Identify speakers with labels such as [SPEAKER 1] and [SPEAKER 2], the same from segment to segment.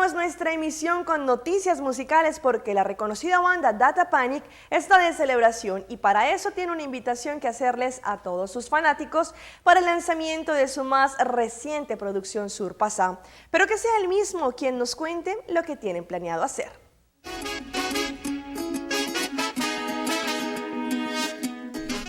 [SPEAKER 1] Abrimos nuestra emisión con noticias musicales porque la reconocida banda Data Panic está de celebración y para eso tiene una invitación que hacerles a todos sus fanáticos para el lanzamiento de su más reciente producción Surpassar. Pero que sea él mismo quien nos cuente lo que tienen planeado hacer.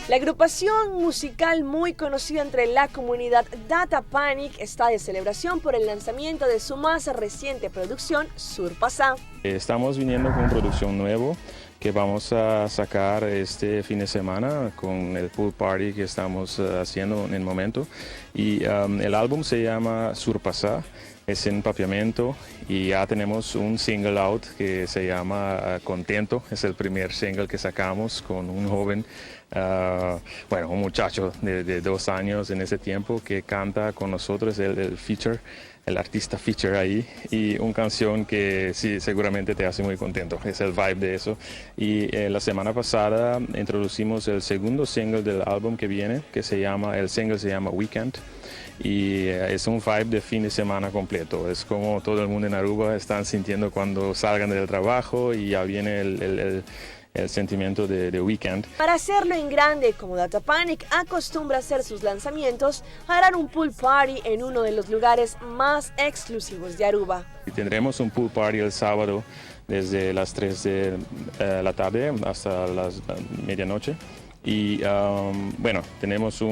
[SPEAKER 1] La agrupación musical muy conocida entre la comunidad Data Panic está de celebración por el lanzamiento de su más reciente producción, Surpassar.
[SPEAKER 2] Estamos viniendo con producción nuevo que vamos a sacar este fin de semana con el pool party que estamos haciendo en el momento. Y el álbum se llama Surpassar, es en papiamento y ya tenemos un single out que se llama Contento. Es el primer single que sacamos con un joven, un muchacho de 2 años en ese tiempo que canta con nosotros, el artista feature ahí, y una canción que sí, seguramente te hace muy contento, es el vibe de eso. Y la semana pasada introducimos el segundo single del álbum que viene, el single se llama Weekend, y es un vibe de fin de semana completo. Es como todo el mundo en Aruba están sintiendo cuando salgan del trabajo y ya viene el sentimiento de weekend.
[SPEAKER 1] Para hacerlo en grande, como Data Panic acostumbra hacer sus lanzamientos, harán un pool party en uno de los lugares más exclusivos de Aruba.
[SPEAKER 2] Y tendremos un pool party el sábado desde las 3 de la tarde hasta las medianoche. Y tenemos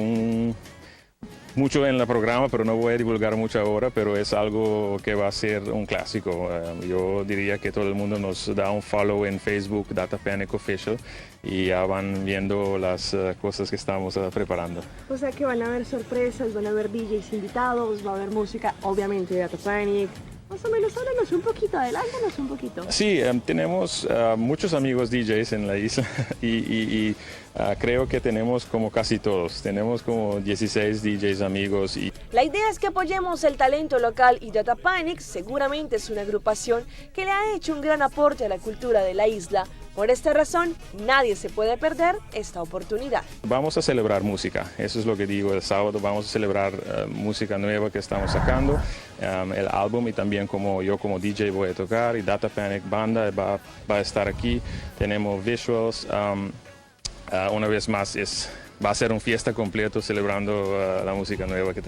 [SPEAKER 2] mucho en el programa, pero no voy a divulgar mucho ahora, pero es algo que va a ser un clásico. Yo diría que todo el mundo nos da un follow en Facebook, Data Panic Official, y ya van viendo las cosas que estamos preparando.
[SPEAKER 1] O sea que van a haber sorpresas, van a haber DJs invitados, va a haber música, obviamente, de Data Panic. Más o menos, háblanos un poquito, adelántanos un poquito.
[SPEAKER 2] Sí, tenemos muchos amigos DJs en la isla y creo que tenemos como casi todos. Tenemos como 16 DJs amigos.
[SPEAKER 1] La idea es que apoyemos el talento local y Data Panic seguramente es una agrupación que le ha hecho un gran aporte a la cultura de la isla. Por esta razón, nadie se puede perder esta oportunidad.
[SPEAKER 2] Vamos a celebrar música, eso es lo que digo. El sábado vamos a celebrar música nueva que estamos sacando, el álbum, y también como DJ voy a tocar, y Data Panic Banda va a estar aquí. Tenemos visuals, una vez más va a ser una fiesta completa celebrando la música nueva que tenemos.